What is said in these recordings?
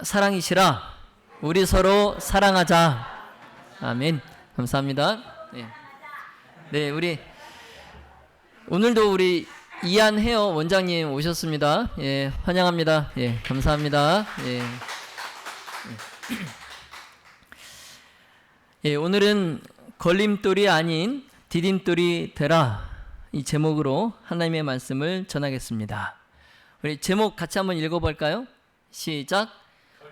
사랑이시라 우리 서로 사랑하자. 아멘. 감사합니다. 네, 우리 오늘도 우리 이한 헤어 원장님 오셨습니다. 환영합니다. 감사합니다. 오늘은 걸림돌이 아닌 디딤돌이 되라, 이 제목으로 하나님의 말씀을 전하겠습니다. 우리 제목 같이 한번 읽어볼까요? 시작.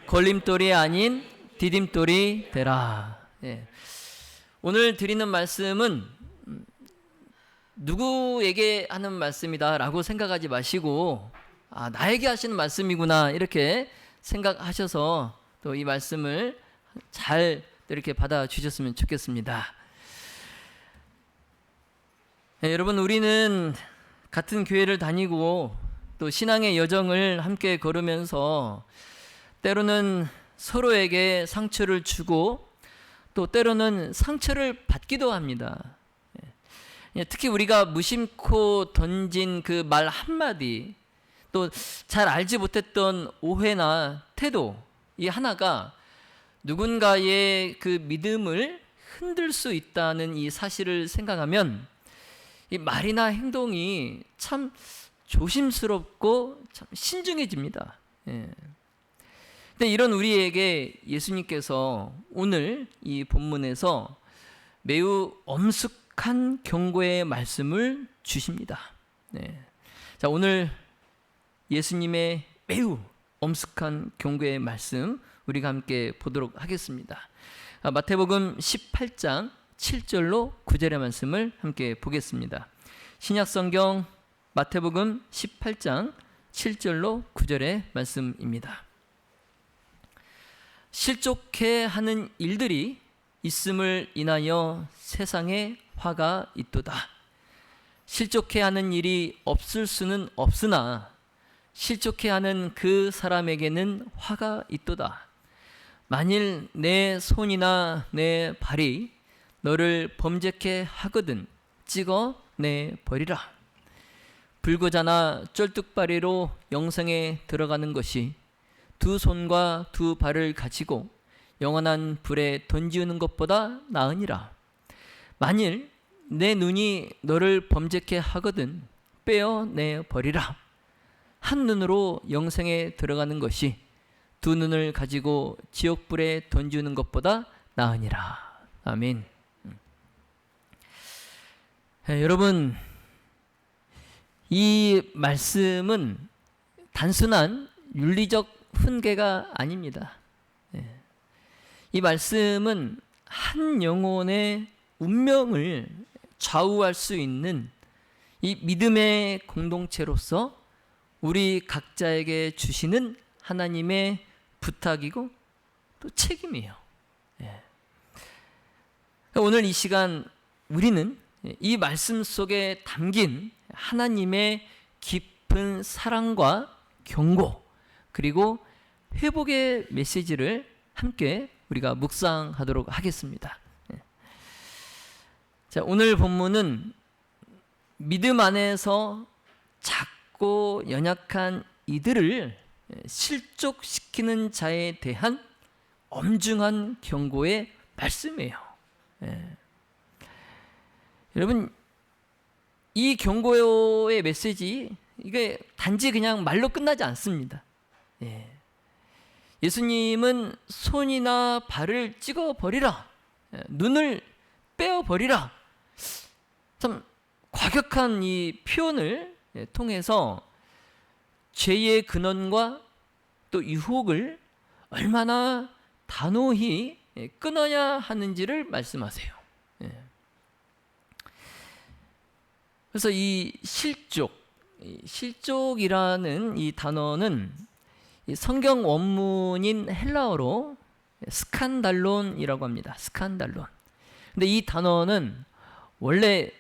걸림돌이 아닌 디딤돌이 되라. 오늘 드리는 말씀은 누구에게 하는 말씀이다 라고 생각하지 마시고, 나에게 하시는 말씀이구나 이렇게 생각하셔서 또 이 말씀을 잘 이렇게 받아주셨으면 좋겠습니다. 여러분, 우리는 같은 교회를 다니고 또 신앙의 여정을 함께 걸으면서 때로는 서로에게 상처를 주고 또 때로는 상처를 받기도 합니다. 특히 우리가 무심코 던진 그 말 한마디, 또 잘 알지 못했던 오해나 태도, 이 하나가 누군가의 그 믿음을 흔들 수 있다는 이 사실을 생각하면 이 말이나 행동이 참 조심스럽고 참 신중해집니다. 근데 이런 우리에게 예수님께서 오늘 이 본문에서 매우 엄숙한 경고의 말씀을 주십니다. 자, 오늘 예수님의 매우 엄숙한 경고의 말씀 우리가 함께 보도록 하겠습니다. 마태복음 18장 7절로 9절의 말씀을 함께 보겠습니다. 신약성경 마태복음 18장 7절로 9절의 말씀입니다. 실족해 하는 일들이 있음을 인하여 세상에 화가 있도다. 실족해 하는 일이 없을 수는 없으나 실족해 하는 그 사람에게는 화가 있도다. 만일 내 손이나 내 발이 너를 범죄케 하거든 찍어 내 버리라. 불구자나 쩔뚝발이로 영생에 들어가는 것이 두 손과 두 발을 가지고 영원한 불에 던지우는 것보다 나으니라. 만일 내 눈이 너를 범죄케 하거든 빼어 버리라. 한 눈으로 영생에 들어가는 것이 두 눈을 가지고 지옥불에 던지우는 것보다 나으니라. 아멘. 여러분, 이 말씀은 단순한 윤리적 훈계가 아닙니다. 이 말씀은 한 영혼의 운명을 좌우할 수 있는 이 믿음의 공동체로서 우리 각자에게 주시는 하나님의 부탁이고 또 책임이에요. 오늘 이 시간 우리는 이 말씀 속에 담긴 하나님의 깊은 사랑과 경고, 그리고 회복의 메시지를 함께 우리가 묵상하도록 하겠습니다. 자, 오늘 본문은 믿음 안에서 작고 연약한 이들을 실족시키는 자에 대한 엄중한 경고의 말씀이에요. 여러분, 이 경고의 메시지, 이게 단지 그냥 말로 끝나지 않습니다. 예수님은 손이나 발을 찍어버리라, 눈을 빼어버리라, 참 과격한 이 표현을 통해서 죄의 근원과 또 유혹을 얼마나 단호히 끊어야 하는지를 말씀하세요. 그래서 이 실족이라는 이 단어는 이 성경 원문인 헬라어로 스칸달론이라고 합니다. 스칸달론. 근데 이 단어는 원래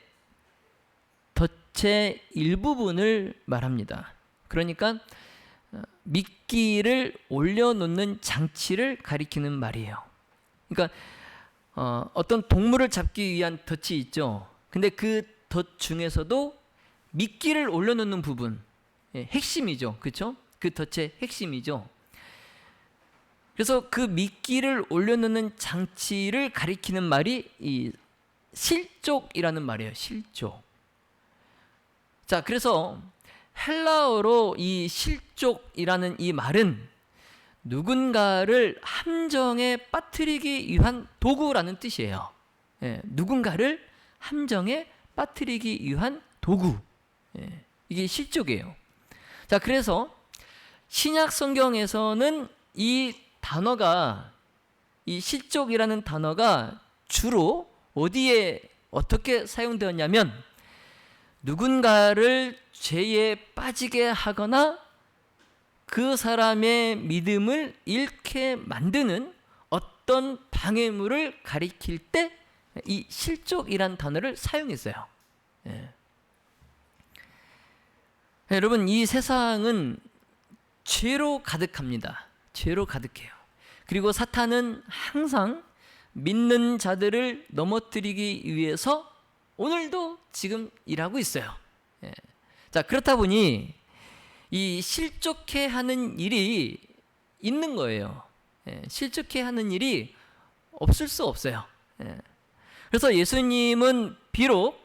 덫의 일부분을 말합니다. 그러니까 미끼를 올려놓는 장치를 가리키는 말이에요. 그러니까 어떤 동물을 잡기 위한 덫이 있죠. 근데 그 덫 중에서도 미끼를 올려놓는 부분, 핵심이죠. 그렇죠? 그 덫의 핵심이죠. 그래서 그 미끼를 올려놓는 장치를 가리키는 말이 이 실족이라는 말이에요. 실족. 자, 그래서 헬라어로 이 실족이라는 이 말은 누군가를 함정에 빠뜨리기 위한 도구라는 뜻이에요. 예, 누군가를 함정에 빠뜨리기 위한 도구. 예, 이게 실족이에요. 자, 그래서 신약 성경에서는 이 단어가, 이 실족이라는 단어가 주로 어디에 어떻게 사용되었냐면 누군가를 죄에 빠지게 하거나 그 사람의 믿음을 잃게 만드는 어떤 방해물을 가리킬 때 이 실족이란 단어를 사용했어요. 예. 여러분, 이 세상은 죄로 가득합니다. 죄로 가득해요. 그리고 사탄은 항상 믿는 자들을 넘어뜨리기 위해서 오늘도 지금 일하고 있어요. 예. 자, 그렇다 보니 이 실족해 하는 일이 있는 거예요. 예. 실족해 하는 일이 없을 수 없어요. 예. 그래서 예수님은 비록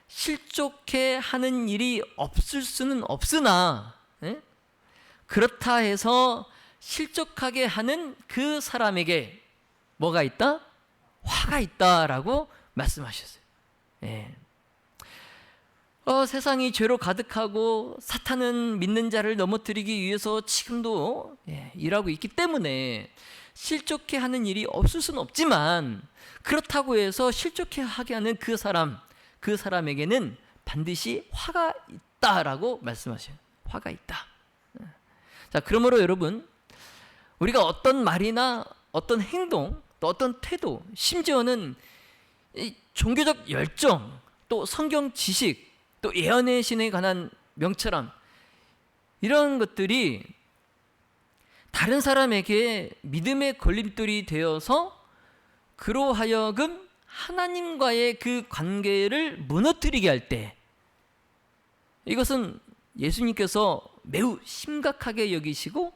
실족해 하는 일이 없을 수는 없으나, 예? 그렇다 해서 실족하게 하는 그 사람에게 뭐가 있다? 화가 있다라고 말씀하셨어요. 예. 세상이 죄로 가득하고 사탄은 믿는 자를 넘어뜨리기 위해서 지금도 일하고 있기 때문에 실족해 하는 일이 없을 수는 없지만, 그렇다고 해서 실족해 하게 하는 그 사람에게는 반드시 화가 있다라고 말씀하셔요. 화가 있다. 자, 그러므로 여러분, 우리가 어떤 말이나 어떤 행동, 또 어떤 태도, 심지어는 이 종교적 열정, 또 성경 지식, 또 예언의 신에 관한 명철함, 이런 것들이 다른 사람에게 믿음의 걸림돌이 되어서 그로 하여금 하나님과의 그 관계를 무너뜨리게 할 때, 이것은 예수님께서 매우 심각하게 여기시고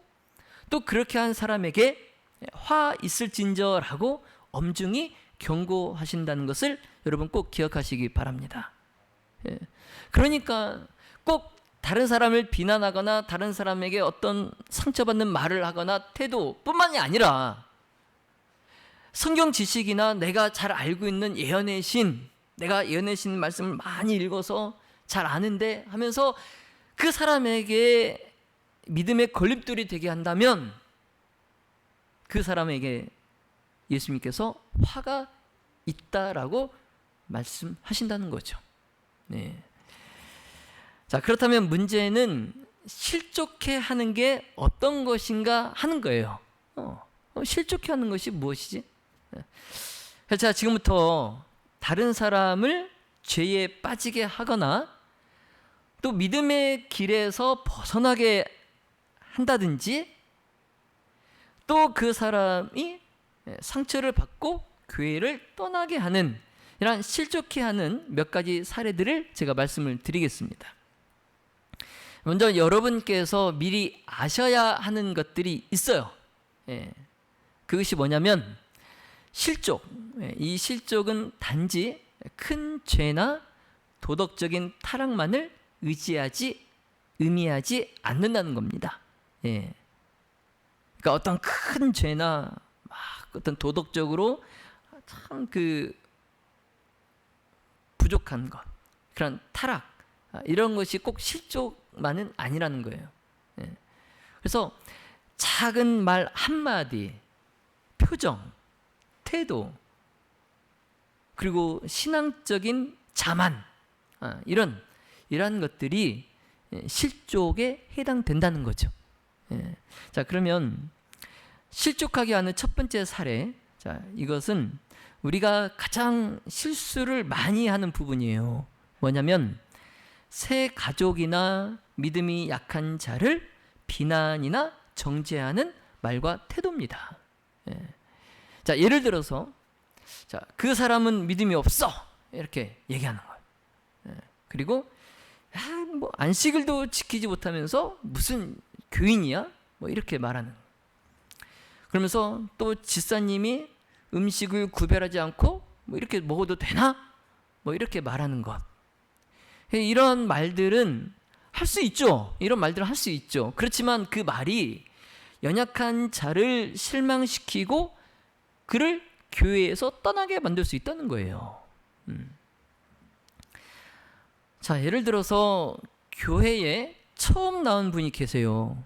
또 그렇게 한 사람에게 화 있을진저라고 엄중히 경고하신다는 것을 여러분 꼭 기억하시기 바랍니다. 그러니까 꼭 다른 사람을 비난하거나 다른 사람에게 어떤 상처받는 말을 하거나 태도뿐만이 아니라 성경 지식이나 내가 잘 알고 있는 예언의 신, 내가 예언의 신 말씀을 많이 읽어서 잘 아는데 하면서 그 사람에게 믿음의 걸림돌이 되게 한다면 그 사람에게 예수님께서 화가 있다라고 말씀하신다는 거죠. 네. 자, 그렇다면 문제는 실족해 하는 게 어떤 것인가 하는 거예요. 실족해 하는 것이 무엇이지? 그래서 제가 지금부터 다른 사람을 죄에 빠지게 하거나 또 믿음의 길에서 벗어나게 한다든지 또 그 사람이 상처를 받고 교회를 떠나게 하는 이런 실족해 하는 몇 가지 사례들을 제가 말씀을 드리겠습니다. 먼저 여러분께서 미리 아셔야 하는 것들이 있어요. 그것이 뭐냐면 실족. 이 실족은 단지 큰 죄나 도덕적인 타락만을 의미하지 않는다는 겁니다. 그러니까 어떤 큰 죄나 막 어떤 도덕적으로 참 부족한 것, 그런 타락, 이런 것이 꼭 실족만은 아니라는 거예요. 그래서 작은 말 한마디, 표정, 태도, 그리고 신앙적인 자만, 이런 것들이 실족에 해당된다는 거죠. 자, 그러면 실족하게 하는 첫 번째 사례, 자, 이것은 우리가 가장 실수를 많이 하는 부분이에요. 뭐냐면 새 가족이나 믿음이 약한 자를 비난이나 정죄하는 말과 태도입니다. 자, 예를 들어서 그 사람은 믿음이 없어 이렇게 얘기하는 거예요. 그리고 뭐 안식일도 지키지 못하면서 무슨 교인이야? 뭐 이렇게 말하는. 그러면서 또 집사님이 음식을 구별하지 않고 뭐 이렇게 먹어도 되나? 뭐 이렇게 말하는 것. 이런 말들은 할 수 있죠. 이런 말들은 할 수 있죠. 그렇지만 그 말이 연약한 자를 실망시키고 그를 교회에서 떠나게 만들 수 있다는 거예요. 자, 예를 들어서 교회에 처음 나온 분이 계세요.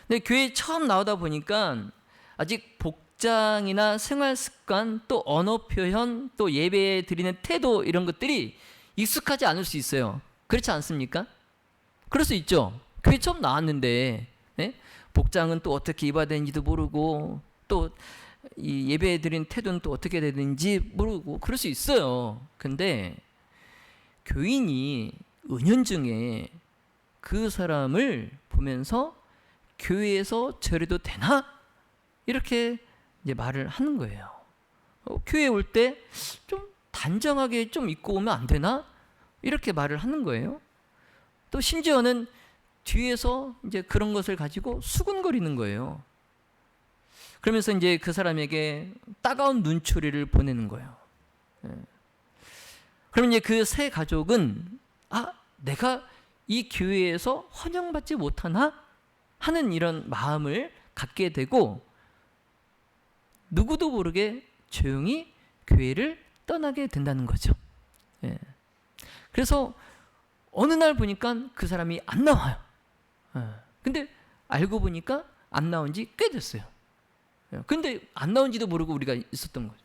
근데 교회에 처음 나오다 보니까 아직 복장이나 생활 습관, 또 언어 표현, 또 예배 드리는 태도 이런 것들이 익숙하지 않을 수 있어요. 그렇지 않습니까? 그럴 수 있죠. 교회 처음 나왔는데 복장은 또 어떻게 입어야 되는지도 모르고 또 이 예배 드리는 태도는 또 어떻게 되는지 모르고 그럴 수 있어요. 근데 교인이 은연중에 그 사람을 보면서 교회에서 저래도 되나? 이렇게 이제 말을 하는 거예요. 교회에 올 때 좀 단정하게 좀 입고 오면 안 되나? 이렇게 말을 하는 거예요. 또 심지어는 뒤에서 이제 그런 것을 가지고 수군거리는 거예요. 그러면서 이제 그 사람에게 따가운 눈초리를 보내는 거예요. 그럼 이제 그 세 가족은 내가 이 교회에서 환영받지 못하나? 하는 이런 마음을 갖게 되고 누구도 모르게 조용히 교회를 떠나게 된다는 거죠. 그래서 어느 날 보니까 그 사람이 안 나와요. 근데 알고 보니까 안 나온 지 꽤 됐어요. 근데 안 나온지도 모르고 우리가 있었던 거죠.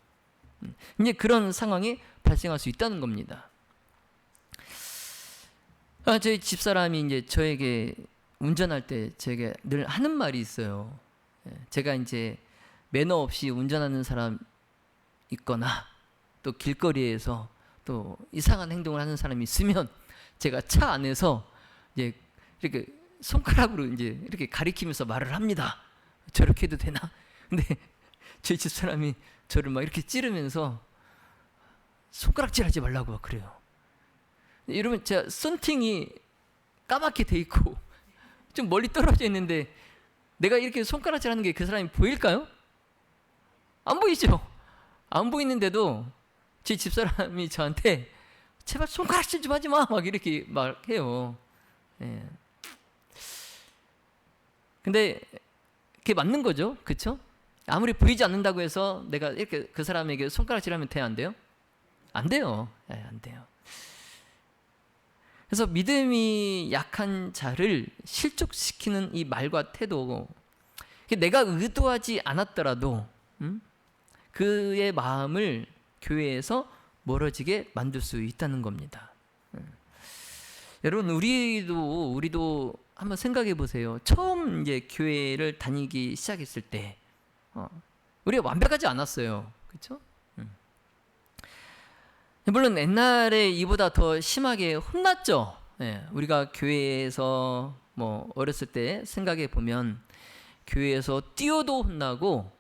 이제 그런 상황이 발생할 수 있다는 겁니다. 저희 집사람이 이제 저에게 운전할 때 제가 늘 하는 말이 있어요. 제가 이제 매너 없이 운전하는 사람 있거나 또 길거리에서 또 이상한 행동을 하는 사람이 있으면 제가 차 안에서 이제 이렇게 손가락으로 이제 이렇게 가리키면서 말을 합니다. 저렇게 해도 되나? 근데 저희 집사람이 저를 막 이렇게 찌르면서 손가락질하지 말라고 막 그래요. 이러면 제가 썬팅이 까맣게 돼 있고 좀 멀리 떨어져 있는데 내가 이렇게 손가락질하는 게 그 사람이 보일까요? 안 보이죠? 안 보이는데도 제 집사람이 저한테 제발 손가락질 좀 하지 마! 막 이렇게 말해요. 근데 그게 맞는 거죠, 그렇죠? 아무리 보이지 않는다고 해서 내가 이렇게 그 사람에게 손가락질하면 돼요, 안 돼요? 안 돼요. 안 돼요. 그래서 믿음이 약한 자를 실족시키는 이 말과 태도, 내가 의도하지 않았더라도 그의 마음을 교회에서 멀어지게 만들 수 있다는 겁니다. 여러분 우리도 한번 생각해 보세요. 처음 이제 교회를 다니기 시작했을 때 우리가 완벽하지 않았어요. 그렇죠? 물론 옛날에 이보다 더 심하게 혼났죠. 우리가 교회에서 뭐 어렸을 때 생각해 보면 교회에서 뛰어도 혼나고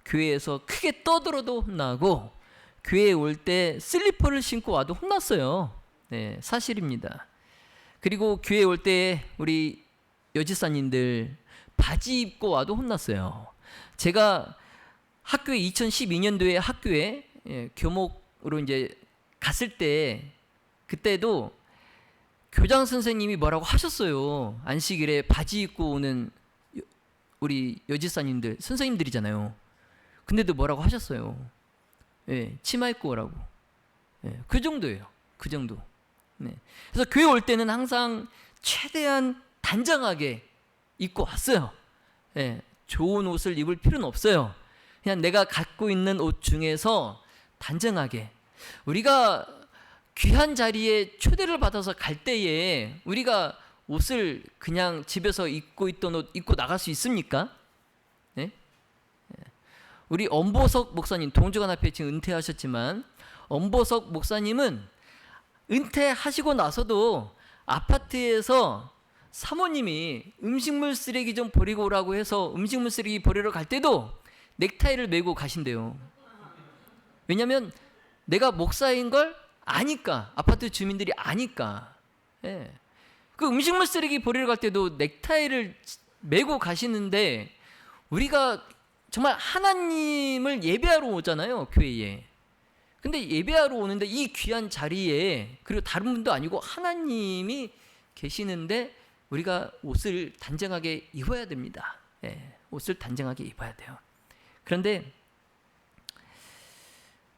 교회에서 크게 떠들어도 혼나고 교회에 올 때 슬리퍼를 신고 와도 혼났어요. 사실입니다. 그리고 교회에 올 때 우리 여지사님들 바지 입고 와도 혼났어요. 제가 학교에 2012년도에 학교에 교목으로 이제 갔을 때 그때도 교장 선생님이 뭐라고 하셨어요. 안식일에 바지 입고 오는 우리 여지사님들 선생님들이잖아요. 근데도 뭐라고 하셨어요. 치마 입고 오라고. 그 정도예요. 그 정도. 그래서 교회 올 때는 항상 최대한 단정하게 입고 왔어요. 좋은 옷을 입을 필요는 없어요. 그냥 내가 갖고 있는 옷 중에서 단정하게. 우리가 귀한 자리에 초대를 받아서 갈 때에 우리가 옷을 그냥 집에서 입고 있던 옷 입고 나갈 수 있습니까? 우리 엄보석 목사님, 동주관 앞에 지금 은퇴하셨지만 엄보석 목사님은 은퇴하시고 나서도 아파트에서 사모님이 음식물 쓰레기 좀 버리고 오라고 해서 음식물 쓰레기 버리러 갈 때도 넥타이를 메고 가신대요. 왜냐하면 내가 목사인 걸 아니까, 아파트 주민들이 아니까. 그 음식물 쓰레기 버리러 갈 때도 넥타이를 메고 가시는데 우리가 정말 하나님을 예배하러 오잖아요, 교회에. 근데 예배하러 오는데 이 귀한 자리에, 그리고 다른 분도 아니고 하나님이 계시는데 우리가 옷을 단정하게 입어야 됩니다. 예, 옷을 단정하게 입어야 돼요. 그런데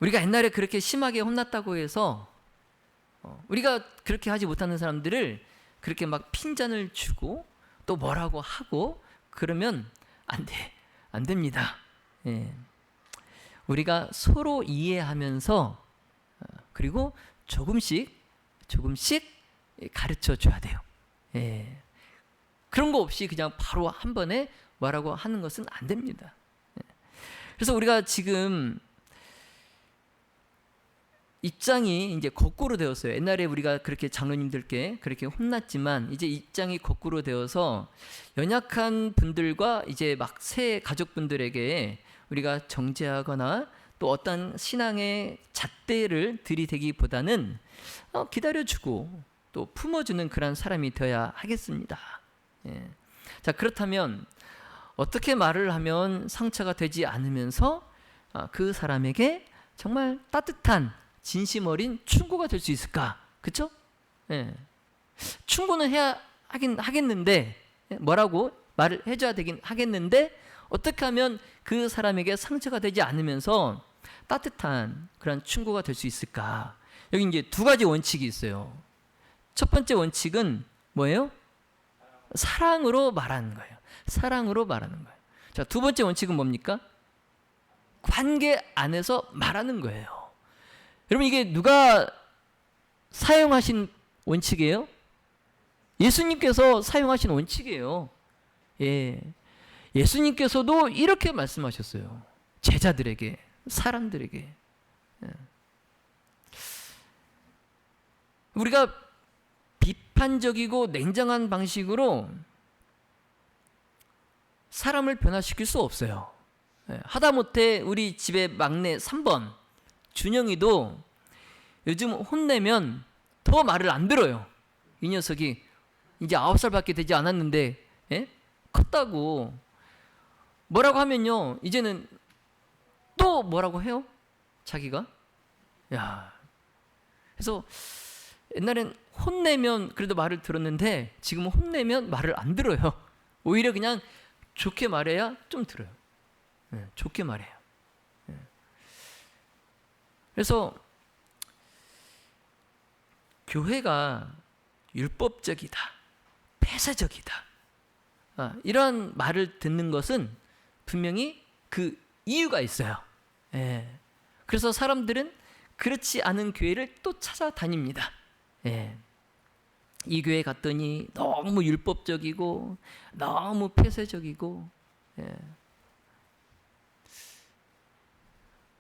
우리가 옛날에 그렇게 심하게 혼났다고 해서 우리가 그렇게 하지 못하는 사람들을 그렇게 막 핀잔을 주고 또 뭐라고 하고 그러면 안 됩니다. 예. 우리가 서로 이해하면서 그리고 조금씩 가르쳐 줘야 돼요. 예. 그런 거 없이 그냥 바로 한 번에 뭐라고 하는 것은 안 됩니다. 예. 그래서 우리가 지금 입장이 이제 거꾸로 되었어요. 옛날에 우리가 그렇게 장로님들께 그렇게 혼났지만 이제 입장이 거꾸로 되어서 연약한 분들과 이제 막 새 가족분들에게 우리가 정죄하거나 또 어떤 신앙의 잣대를 들이대기보다는 기다려주고 또 품어주는 그런 사람이 되어야 하겠습니다. 예. 자, 그렇다면 어떻게 말을 하면 상처가 되지 않으면서 그 사람에게 정말 따뜻한 진심 어린 충고가 될 수 있을까? 그렇죠? 예. 충고는 해야 하겠는데 뭐라고 말을 해줘야 되긴 하겠는데 어떻게 하면 그 사람에게 상처가 되지 않으면서 따뜻한 그런 충고가 될 수 있을까? 여기 이제 두 가지 원칙이 있어요. 첫 번째 원칙은 뭐예요? 사랑으로 말하는 거예요. 사랑으로 말하는 거예요. 자, 두 번째 원칙은 뭡니까? 관계 안에서 말하는 거예요. 여러분, 이게 누가 사용하신 원칙이에요? 예수님께서 사용하신 원칙이에요. 예. 예수님께서도 이렇게 말씀하셨어요. 제자들에게, 사람들에게. 예. 우리가 비판적이고 냉정한 방식으로 사람을 변화시킬 수 없어요. 예. 하다못해 우리 집의 막내 3번 준영이도 요즘 혼내면 더 말을 안 들어요. 이 녀석이 이제 9살밖에 되지 않았는데 컸다고 뭐라고 하면요 이제는 또 뭐라고 해요? 자기가? 야, 그래서 옛날엔 혼내면 그래도 말을 들었는데 지금은 혼내면 말을 안 들어요. 오히려 그냥 좋게 말해야 좀 들어요. 좋게 말해요. 그래서 교회가 율법적이다, 폐쇄적이다, 이런 말을 듣는 것은 분명히 그 이유가 있어요. 예. 그래서 사람들은 그렇지 않은 교회를 또 찾아다닙니다. 예. 이 교회 갔더니 너무 율법적이고 너무 폐쇄적이고. 예.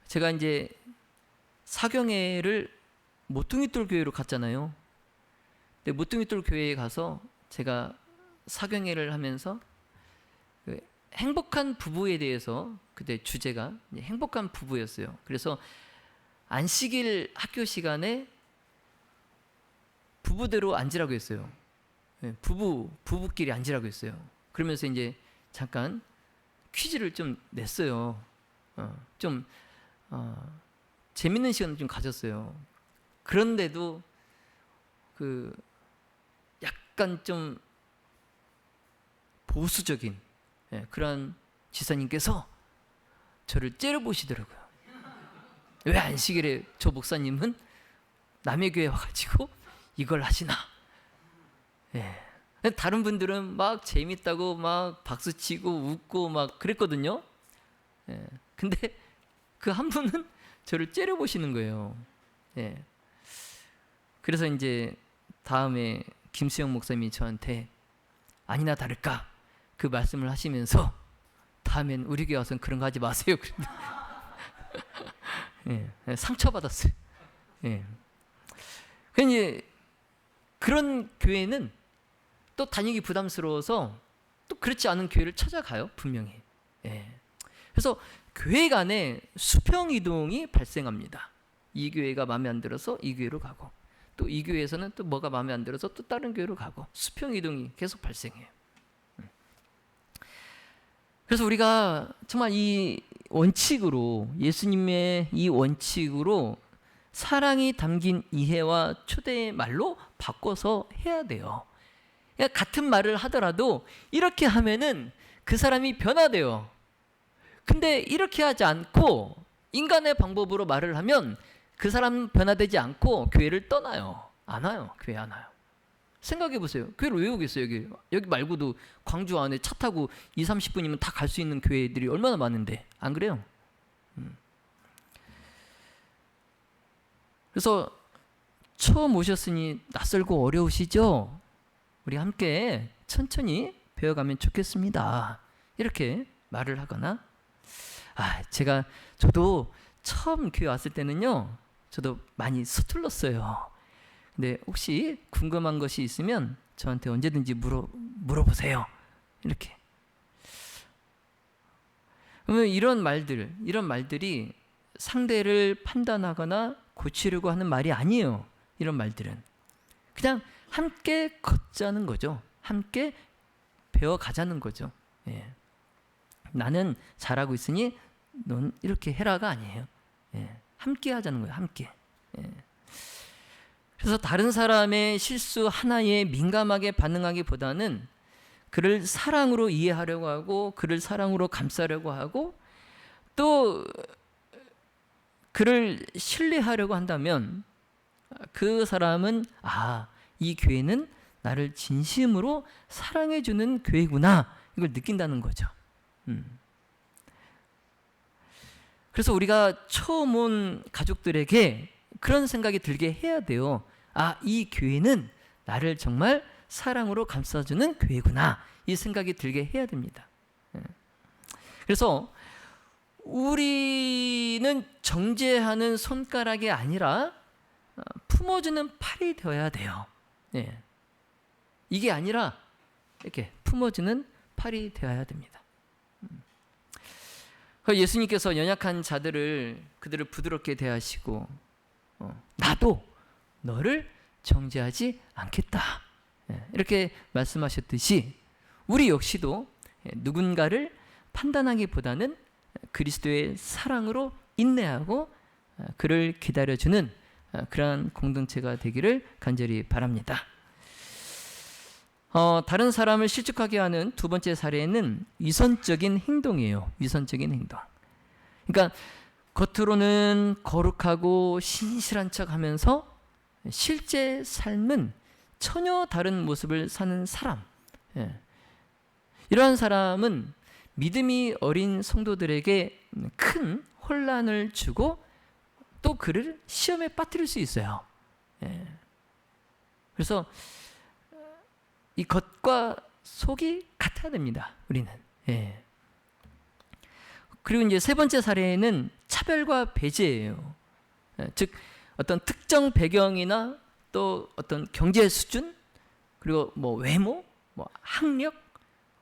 제가 이제 사경회를 모퉁이돌 교회로 갔잖아요. 근데 모퉁이돌 교회에 가서 제가 사경회를 하면서 그 행복한 부부에 대해서 그때 주제가 행복한 부부였어요. 그래서 안식일 학교 시간에 부부대로 앉으라고 했어요. 부부끼리 앉으라고 했어요. 그러면서 이제 잠깐 퀴즈를 좀 냈어요. 재밌는 시간을 좀 가졌어요. 그런데도 그 약간 좀 보수적인 그런 지사님께서 저를 째려보시더라고요. 왜 안식일에 저 목사님은 남의 교회 와가지고 이걸 하시나? 예. 다른 분들은 막 재밌다고 막 박수치고 웃고 막 그랬거든요. 예. 근데 그 한 분은 저를 째려보시는 거예요. 예. 그래서 이제 다음에 김수영 목사님이 저한테 아니나 다를까 그 말씀을 하시면서 다음엔 우리 교회 와서는 그런 거 하지 마세요. 예. 상처받았어요. 예. 그러니 그런 교회는 또 다니기 부담스러워서 또 그렇지 않은 교회를 찾아가요, 분명히. 예. 그래서 교회 간에 수평 이동이 발생합니다. 이 교회가 마음에 안 들어서 이 교회로 가고 또 이 교회에서는 또 뭐가 마음에 안 들어서 또 다른 교회로 가고 수평 이동이 계속 발생해요. 그래서 우리가 정말 이 원칙으로, 예수님의 이 원칙으로 사랑이 담긴 이해와 초대의 말로 바꿔서 해야 돼요. 그러니까 같은 말을 하더라도 이렇게 하면은 그 사람이 변화돼요. 근데 이렇게 하지 않고 인간의 방법으로 말을 하면 그 사람 변화되지 않고 교회를 떠나요. 안 와요. 교회 안 와요. 생각해 보세요. 교회를 왜 오겠어요? 여기 말고도 광주 안에 차 타고 20-30분이면 다 갈 수 있는 교회들이 얼마나 많은데, 안 그래요? 그래서 처음 오셨으니 낯설고 어려우시죠? 우리 함께 천천히 배워가면 좋겠습니다. 이렇게 말을 하거나, 저도 처음 교회 왔을 때는요, 저도 많이 서툴렀어요. 근데 혹시 궁금한 것이 있으면 저한테 언제든지 물어보세요. 이렇게. 그러면 이런 말들이 상대를 판단하거나 고치려고 하는 말이 아니에요. 이런 말들은 그냥 함께 걷자는 거죠. 함께 배워가자는 거죠. 예. 나는 잘하고 있으니 넌 이렇게 해라가 아니에요. 예. 함께 하자는 거예요. 함께. 예. 그래서 다른 사람의 실수 하나에 민감하게 반응하기보다는 그를 사랑으로 이해하려고 하고, 그를 사랑으로 감싸려고 하고, 또 그를 신뢰하려고 한다면 그 사람은 이 교회는 나를 진심으로 사랑해주는 교회구나, 이걸 느낀다는 거죠. 그래서 우리가 처음 온 가족들에게 그런 생각이 들게 해야 돼요. 이 교회는 나를 정말 사랑으로 감싸주는 교회구나, 이 생각이 들게 해야 됩니다. 그래서 우리는 정죄하는 손가락이 아니라 품어주는 팔이 되어야 돼요. 이게 아니라 이렇게 품어주는 팔이 되어야 됩니다. 예수님께서 연약한 자들을, 그들을 부드럽게 대하시고, 나도 너를 정죄하지 않겠다, 이렇게 말씀하셨듯이 우리 역시도 누군가를 판단하기보다는 그리스도의 사랑으로 인내하고 그를 기다려주는 그러한 공동체가 되기를 간절히 바랍니다. 다른 사람을 실족하게 하는 두 번째 사례는 위선적인 행동이에요. 위선적인 행동. 그러니까 겉으로는 거룩하고 신실한 척하면서 실제 삶은 전혀 다른 모습을 사는 사람. 이러한 사람은 믿음이 어린 성도들에게 큰 혼란을 주고 또 그를 시험에 빠뜨릴 수 있어요. 그래서 이 겉과 속이 같아야 됩니다. 우리는. 그리고 이제 세 번째 사례는 차별과 배제예요. 즉 어떤 특정 배경이나 또 어떤 경제 수준, 그리고 뭐 외모, 뭐 학력,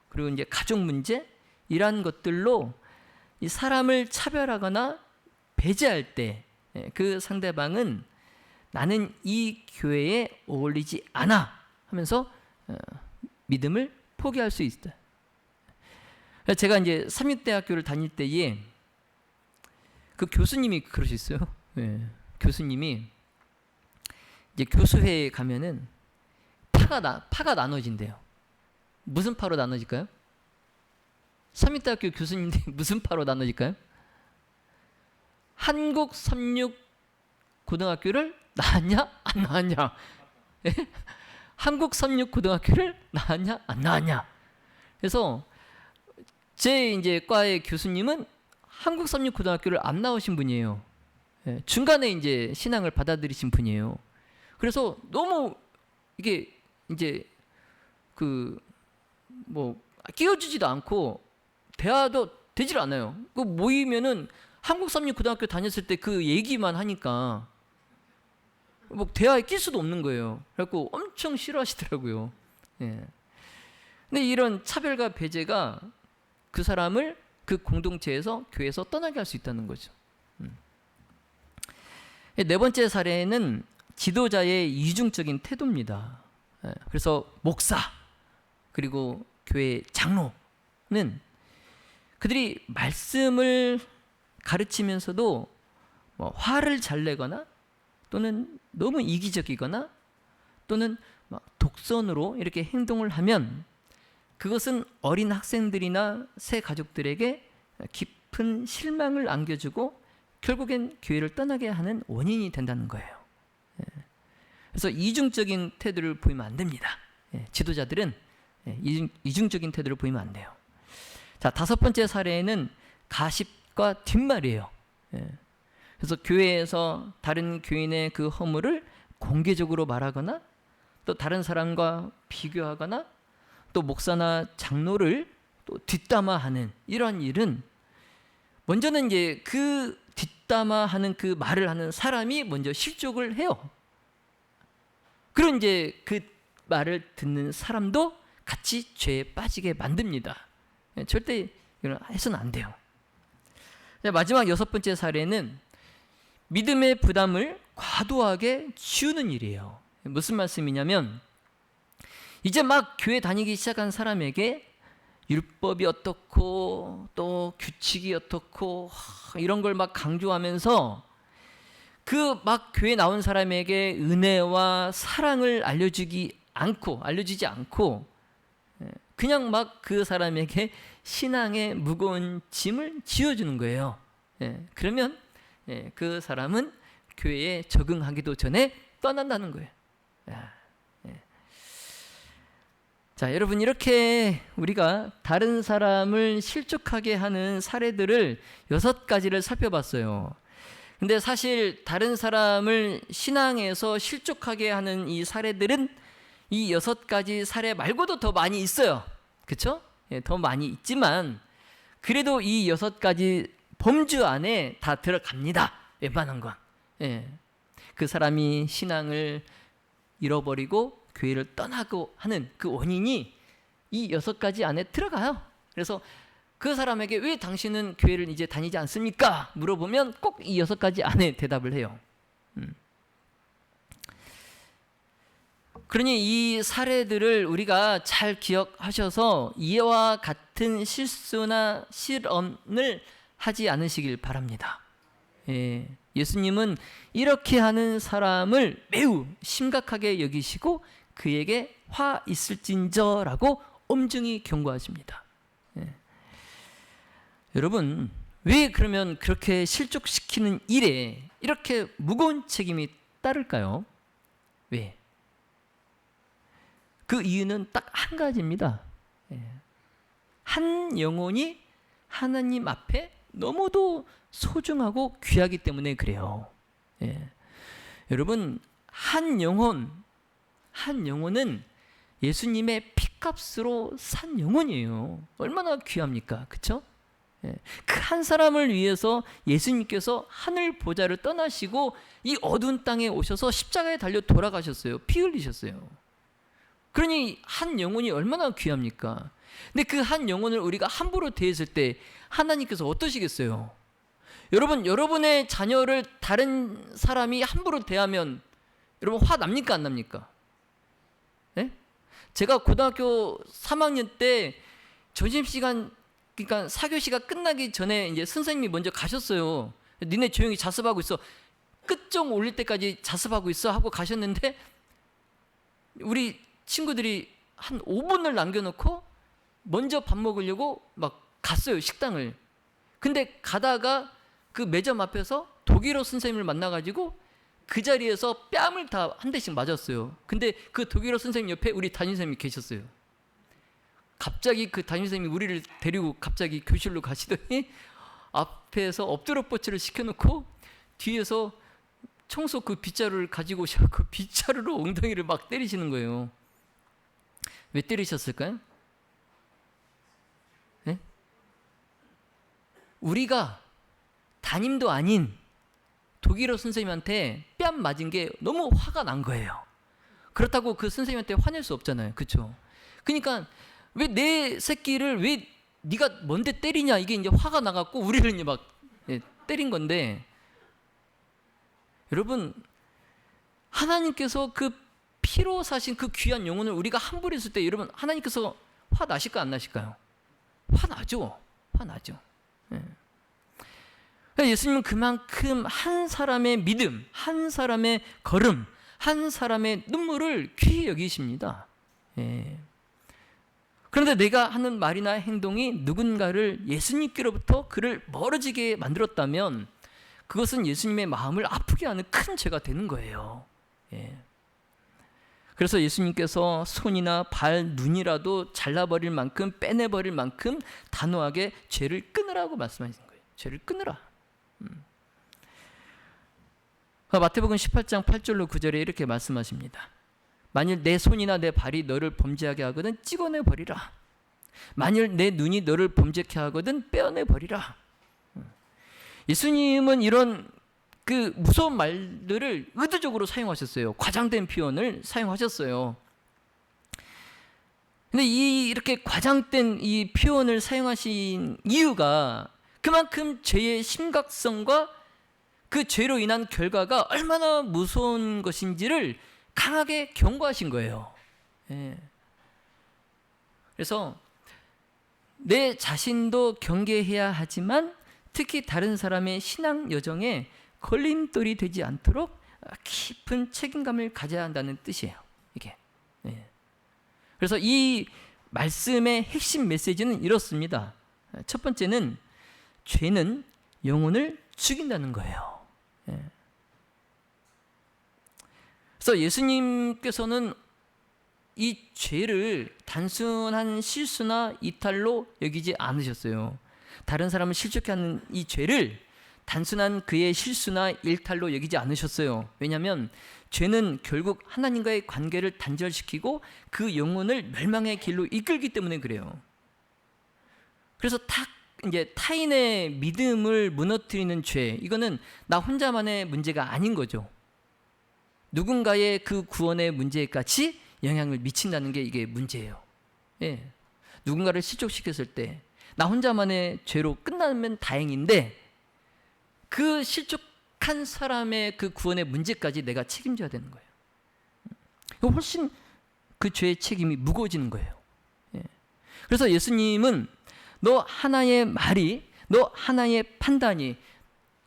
그리고 이제 가족 문제, 이러한 것들로 이 사람을 차별하거나 배제할 때 그 상대방은 나는 이 교회에 어울리지 않아 하면서 믿음을 포기할 수 있다. 제가 이제 삼육대학교를 다닐 때에 그 교수님이 그러셨어요. 교수님이 이제 교수회에 가면은 파가 나눠진대요. 무슨 파로 나눠질까요? 삼육대학교 교수님들이 무슨 파로 나눠질까요? 한국 삼육고등학교를 나왔냐 안 나왔냐? 한국 삼육고등학교를 나왔냐 안 나왔냐? 그래서 제 이제 과의 교수님은 한국 삼육고등학교를 안 나오신 분이에요. 중간에 이제 신앙을 받아들이신 분이에요. 그래서 너무 이게 이제 그 뭐 끼워주지도 않고 대화도 되질 않아요. 그 모이면은 한국 삼육고등학교 다녔을 때 그 얘기만 하니까 뭐 대화에 낄 수도 없는 거예요. 그래갖고 엄청 싫어하시더라고요. 근데 이런 차별과 배제가 그 사람을 그 공동체에서, 교회에서 떠나게 할 수 있다는 거죠. 네 번째 사례는 지도자의 이중적인 태도입니다. 그래서 목사 그리고 교회 장로는 그들이 말씀을 가르치면서도 뭐 화를 잘 내거나 또는 너무 이기적이거나 또는 막 독선으로 이렇게 행동을 하면 그것은 어린 학생들이나 새 가족들에게 깊은 실망을 안겨주고 결국엔 교회를 떠나게 하는 원인이 된다는 거예요. 그래서 이중적인 태도를 보이면 안 됩니다. 지도자들은 이중적인 태도를 보이면 안 돼요. 자, 5번째 사례는 가십과 뒷말이에요. 그래서 교회에서 다른 교인의 그 허물을 공개적으로 말하거나 또 다른 사람과 비교하거나 또 목사나 장로를 또 뒷담화하는 이러한 일은 먼저는 이제 그 뒷담화하는 그 말을 하는 사람이 먼저 실족을 해요. 그런 이제 그 말을 듣는 사람도 같이 죄에 빠지게 만듭니다. 절대 이건 해서는 안 돼요. 마지막 6번째 사례는 믿음의 부담을 과도하게 지우는 일이에요. 무슨 말씀이냐면 이제 막 교회 다니기 시작한 사람에게 율법이 어떻고 또 규칙이 어떻고 이런 걸 막 강조하면서 그 막 교회 나온 사람에게 은혜와 사랑을 알려주지 않고 그냥 막 그 사람에게 신앙의 무거운 짐을 지어주는 거예요. 그러면 그 사람은 교회에 적응하기도 전에 떠난다는 거예요. 자, 여러분, 이렇게 우리가 다른 사람을 실족하게 하는 사례들을 6가지를 살펴봤어요. 근데 사실 다른 사람을 신앙에서 실족하게 하는 이 사례들은 이 6가지 사례 말고도 더 많이 있어요. 그렇죠? 더 많이 있지만 그래도 이 6가지 범주 안에 다 들어갑니다. 웬만한 건. 그 사람이 신앙을 잃어버리고 교회를 떠나고 하는 그 원인이 이 6가지 안에 들어가요. 그래서 그 사람에게 왜 당신은 교회를 이제 다니지 않습니까? 물어보면 꼭 이 6가지 안에 대답을 해요. 그러니 이 사례들을 우리가 잘 기억하셔서 이와 같은 실수나 실언을 하지 않으시길 바랍니다. 예수님은 이렇게 하는 사람을 매우 심각하게 여기시고 그에게 화 있을진저라고 엄중히 경고하십니다. 여러분, 왜 그러면 그렇게 실족시키는 일에 이렇게 무거운 책임이 따를까요? 왜? 그 이유는 딱 한 가지입니다. 한 영혼이 하나님 앞에 너무도 소중하고 귀하기 때문에 그래요. 여러분, 한 영혼은 예수님의 피값으로 산 영혼이에요. 얼마나 귀합니까? 그렇죠? 그 한 사람을 위해서 예수님께서 하늘 보좌를 떠나시고 이 어두운 땅에 오셔서 십자가에 달려 돌아가셨어요. 피 흘리셨어요. 그러니 한 영혼이 얼마나 귀합니까? 근데 그 한 영혼을 우리가 함부로 대했을 때 하나님께서 어떠시겠어요? 여러분, 여러분의 자녀를 다른 사람이 함부로 대하면 여러분 화 납니까 안 납니까? 제가 고등학교 3학년 때 점심시간, 그러니까 사교시가 끝나기 전에 이제 선생님이 먼저 가셨어요. 니네 조용히 자습하고 있어. 끝종 올릴 때까지 자습하고 있어 하고 가셨는데 우리 친구들이 한 5분을 남겨놓고 먼저 밥 먹으려고 막 갔어요, 식당을. 근데 가다가 그 매점 앞에서 독일어 선생님을 만나가지고 그 자리에서 뺨을 다 한 대씩 맞았어요. 근데 그 독일어 선생님 옆에 우리 담임선생님이 계셨어요. 갑자기 그 담임선생님이 우리를 데리고 갑자기 교실로 가시더니 앞에서 엎드려 뻗치를 시켜놓고 뒤에서 청소 그 빗자루를 가지고 오셔서 그 빗자루로 엉덩이를 막 때리시는 거예요. 왜 때리셨을까요? 우리가 담임도 아닌 독일어 선생님한테 뺨 맞은 게 너무 화가 난 거예요. 그렇다고 그 선생님한테 화낼 수 없잖아요. 그렇죠? 그러니까 왜 내 새끼를 왜 네가 뭔데 때리냐, 이게 이제 화가 나갖고 우리를 이제 막 때린 건데, 여러분, 하나님께서 그 피로 사신 그 귀한 영혼을 우리가 함부로 했을 때 여러분 하나님께서 화 나실까 안 나실까요? 화 나죠. 화나죠. 예수님은 그만큼 한 사람의 믿음, 한 사람의 걸음, 한 사람의 눈물을 귀히 여기십니다. 그런데 내가 하는 말이나 행동이 누군가를 예수님께로부터 그를 멀어지게 만들었다면 그것은 예수님의 마음을 아프게 하는 큰 죄가 되는 거예요. 그래서 예수님께서 손이나 발, 눈이라도 잘라버릴 만큼, 빼내버릴 만큼 단호하게 죄를 끊으라고 말씀하시는 거예요. 죄를 끊으라. 마태복음 18장 8절로 9절에 이렇게 말씀하십니다. 만일 내 손이나 내 발이 너를 범죄하게 하거든 찍어내 버리라. 만일 내 눈이 너를 범죄케 하거든 빼어내 버리라. 예수님은 이런 그 무서운 말들을 의도적으로 사용하셨어요. 과장된 표현을 사용하셨어요. 근데 이렇게 과장된 이 표현을 사용하신 이유가 그만큼 죄의 심각성과 그 죄로 인한 결과가 얼마나 무서운 것인지를 강하게 경고하신 거예요. 그래서 내 자신도 경계해야 하지만 특히 다른 사람의 신앙 여정에 걸림돌이 되지 않도록 깊은 책임감을 가져야 한다는 뜻이에요. 이게. 그래서 이 말씀의 핵심 메시지는 이렇습니다. 첫 번째는 죄는 영혼을 죽인다는 거예요. 그래서 예수님께서는 이 죄를 단순한 실수나 이탈로 여기지 않으셨어요. 다른 사람을 실족케 하는 이 죄를 단순한 그의 실수나 일탈로 여기지 않으셨어요. 왜냐하면 죄는 결국 하나님과의 관계를 단절시키고 그 영혼을 멸망의 길로 이끌기 때문에 그래요. 그래서 이제 타인의 믿음을 무너뜨리는 죄, 이거는 나 혼자만의 문제가 아닌 거죠. 누군가의 그 구원의 문제까지 영향을 미친다는 게 이게 문제예요. 누군가를 실족시켰을 때 나 혼자만의 죄로 끝나면 다행인데 그 실족한 사람의 그 구원의 문제까지 내가 책임져야 되는 거예요. 훨씬 그 죄의 책임이 무거워지는 거예요. 그래서 예수님은 너 하나의 말이, 너 하나의 판단이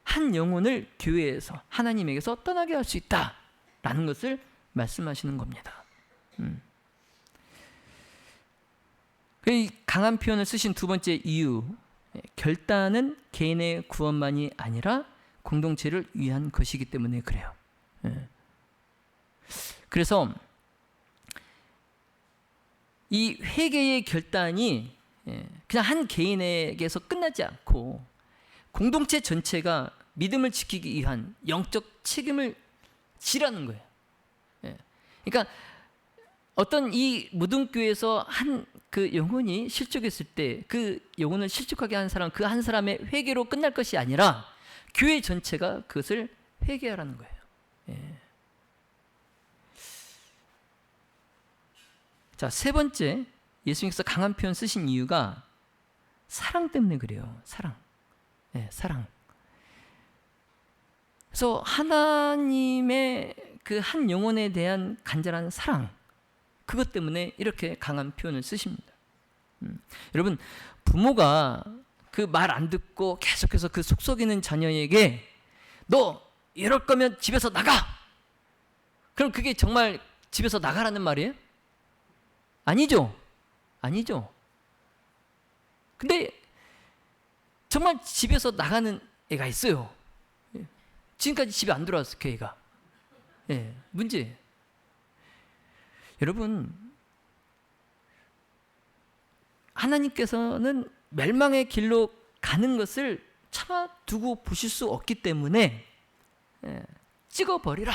한 영혼을 교회에서 하나님에게서 떠나게 할 수 있다라는 것을 말씀하시는 겁니다. 이 강한 표현을 쓰신 두 번째 이유, 결단은 개인의 구원만이 아니라 공동체를 위한 것이기 때문에 그래요. 그래서 이 회개의 결단이 그냥 한 개인에게서 끝나지 않고 공동체 전체가 믿음을 지키기 위한 영적 책임을 지라는 거예요. 그러니까 어떤 이 무등교에서 한 그 영혼이 실족했을 때 그 영혼을 실족하게 한 사람, 그 한 사람의 회개로 끝날 것이 아니라 교회 전체가 그것을 회개하라는 거예요. 자, 세 번째, 예수님께서 강한 표현 쓰신 이유가 사랑 때문에 그래요. 사랑. 사랑. 그래서 하나님의 그 한 영혼에 대한 간절한 사랑, 그것 때문에 이렇게 강한 표현을 쓰십니다. 여러분, 부모가 그 말 안 듣고 계속해서 그 속썩이는 자녀에게 너 이럴 거면 집에서 나가! 그럼 그게 정말 집에서 나가라는 말이에요? 아니죠. 아니죠. 근데 정말 집에서 나가는 애가 있어요. 지금까지 집에 안 들어왔어, 그 애가. 문제. 여러분, 하나님께서는 멸망의 길로 가는 것을 참아두고 보실 수 없기 때문에 찍어버리라,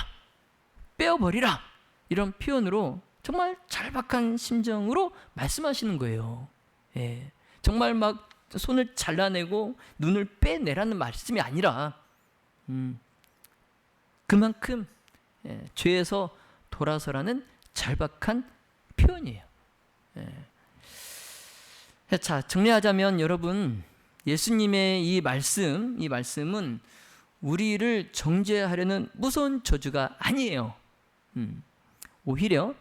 빼어버리라, 이런 표현으로 정말 절박한 심정으로 말씀하시는 거예요. 정말 막 손을 잘라내고 눈을 빼내라는 말씀이 아니라 그만큼 죄에서 돌아서라는 절박한 표현이에요. 자, 정리하자면 여러분, 예수님의 이 말씀은 우리를 정죄하려는 무서운 저주가 아니에요. 오히려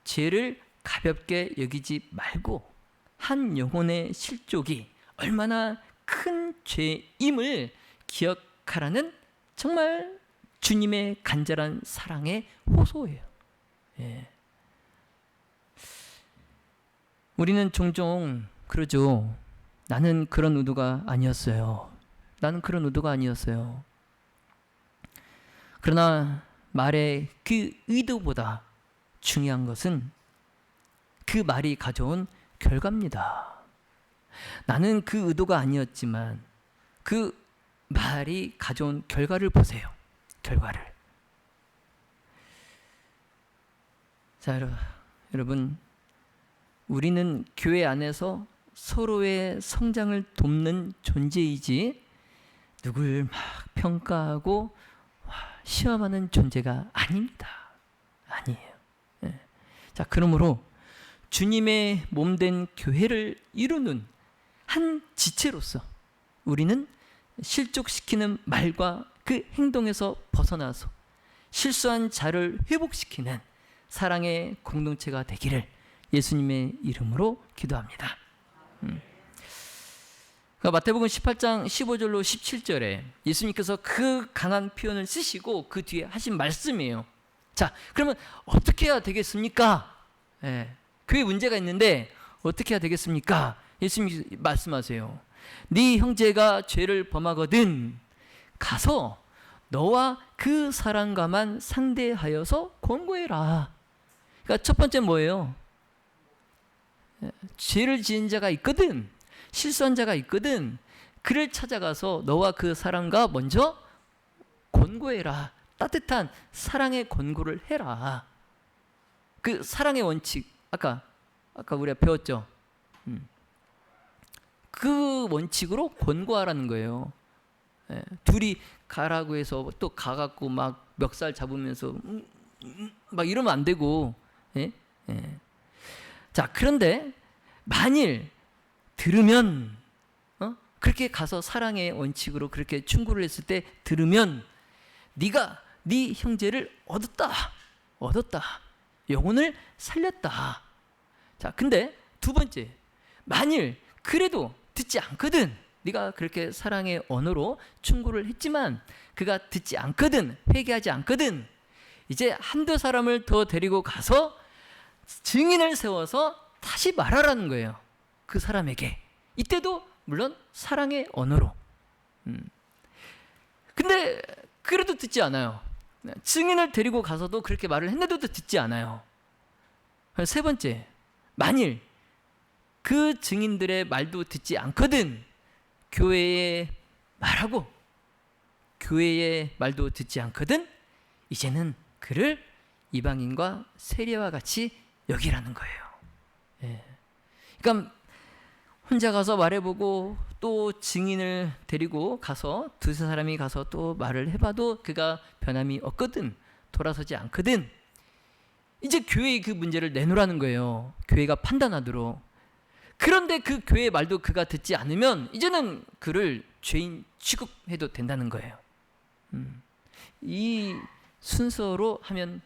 죄를 가볍게 여기지 말고 한 영혼의 실족이 얼마나 큰 죄임을 기억하라는 정말 주님의 간절한 사랑의 호소예요. 예. 우리는 종종 그러죠. 나는 그런 의도가 아니었어요. 나는 그런 의도가 아니었어요. 그러나 말의 그 의도보다 중요한 것은 그 말이 가져온 결과입니다. 나는 그 의도가 아니었지만 그 말이 가져온 결과를 보세요. 결과를. 자, 여러분, 우리는 교회 안에서 서로의 성장을 돕는 존재이지 누굴 막 평가하고 시험하는 존재가 아닙니다. 아니에요. 예. 자, 그러므로 주님의 몸된 교회를 이루는 한 지체로서 우리는 실족시키는 말과 그 행동에서 벗어나서 실수한 자를 회복시키는 사랑의 공동체가 되기를 예수님의 이름으로 기도합니다. 마태복음 18장 15절로 17절에 예수님께서 그 강한 표현을 쓰시고 그 뒤에 하신 말씀이에요. 자, 그러면 어떻게 해야 되겠습니까? 예, 교회 문제가 있는데 어떻게 해야 되겠습니까? 예수님이 말씀하세요. 네 형제가 죄를 범하거든 가서 너와 그 사람과만 상대하여서 권고해라. 그러니까 첫 번째 뭐예요? 죄를 지은 자가 있거든, 실수한 자가 있거든, 그를 찾아가서 너와 그 사람과 먼저 권고해라. 따뜻한 사랑의 권고를 해라. 그 사랑의 원칙 아까 우리가 배웠죠. 그 원칙으로 권고하라는 거예요. 예, 둘이 가라고 해서 또 가갖고 막 멱살 잡으면서 막 이러면 안 되고. 예? 예. 자, 그런데 만일 들으면 그렇게 가서 사랑의 원칙으로 그렇게 충고를 했을 때 들으면 네가 네 형제를 얻었다. 영혼을 살렸다. 자, 근데 두 번째, 만일 그래도 듣지 않거든, 네가 그렇게 사랑의 언어로 충고를 했지만 그가 듣지 않거든, 회개하지 않거든, 이제 한두 사람을 더 데리고 가서 증인을 세워서 다시 말하라는 거예요. 그 사람에게. 이때도 물론 사랑의 언어로. 근데 그래도 듣지 않아요. 증인을 데리고 가서도 그렇게 말을 했는데도 듣지 않아요. 세 번째, 만일 그 증인들의 말도 듣지 않거든, 교회의 말하고 교회의 말도 듣지 않거든, 이제는 그를 이방인과 세리와 같이 여기라는 거예요. 예. 그러니까 혼자 가서 말해보고 또 증인을 데리고 가서 두세 사람이 가서 또 말을 해봐도 그가 변함이 없거든, 돌아서지 않거든, 이제 교회의 그 문제를 내놓으라는 거예요. 교회가 판단하도록. 그런데 그 교회의 말도 그가 듣지 않으면 이제는 그를 죄인 취급해도 된다는 거예요. 이 순서로 하면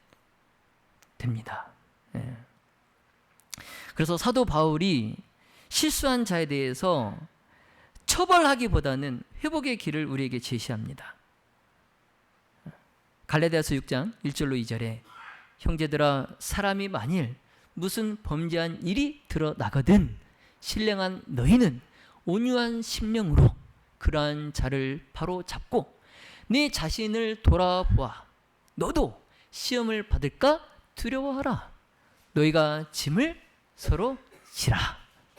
됩니다. 예. 그래서 사도 바울이 실수한 자에 대해서 처벌하기보다는 회복의 길을 우리에게 제시합니다. 갈라디아서 6장 1절로 2절에 형제들아, 사람이 만일 무슨 범죄한 일이 드러나거든 신령한 너희는 온유한 심령으로 그러한 자를 바로 잡고 네 자신을 돌아보아 너도 시험을 받을까 두려워하라. 너희가 짐을 서로 지라.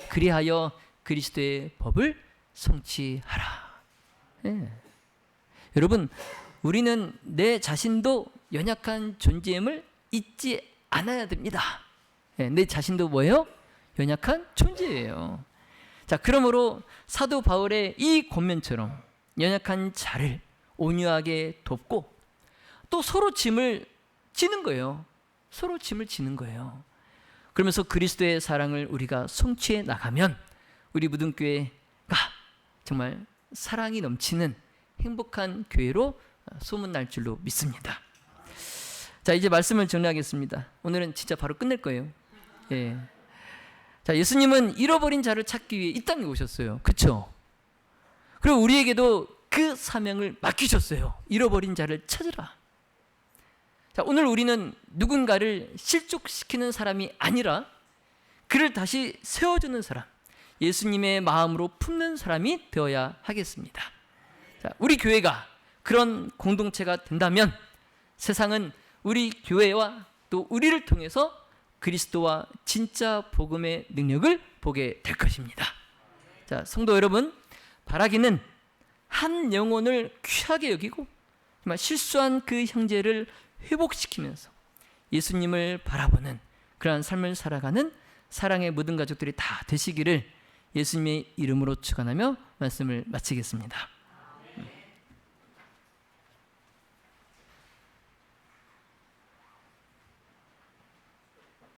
그리하여 그리스도의 법을 성취하라. 예. 여러분, 우리는 내 자신도 연약한 존재임을 잊지 않아야 됩니다. 예, 내 자신도 뭐예요? 연약한 존재예요. 자, 그러므로 사도 바울의 이 권면처럼 연약한 자를 온유하게 돕고 또 서로 짐을 지는 거예요. 서로 짐을 지는 거예요. 그러면서 그리스도의 사랑을 우리가 성취해 나가면 우리 무등교회가 정말 사랑이 넘치는 행복한 교회로 소문날 줄로 믿습니다. 자, 이제 말씀을 정리하겠습니다. 오늘은 진짜 바로 끝낼 거예요. 예. 자, 예수님은 잃어버린 자를 찾기 위해 이 땅에 오셨어요. 그렇죠? 그리고 우리에게도 그 사명을 맡기셨어요. 잃어버린 자를 찾으라. 자, 오늘 우리는 누군가를 실족시키는 사람이 아니라 그를 다시 세워주는 사람, 예수님의 마음으로 품는 사람이 되어야 하겠습니다. 자, 우리 교회가 그런 공동체가 된다면 세상은 우리 교회와 또 우리를 통해서 그리스도와 진짜 복음의 능력을 보게 될 것입니다. 자, 성도 여러분, 바라기는 한 영혼을 귀하게 여기고 정말 실수한 그 형제를 회복시키면서 예수님을 바라보는 그러한 삶을 살아가는 사랑의 모든 가족들이 다 되시기를 예수님의 이름으로 축원하며 말씀을 마치겠습니다.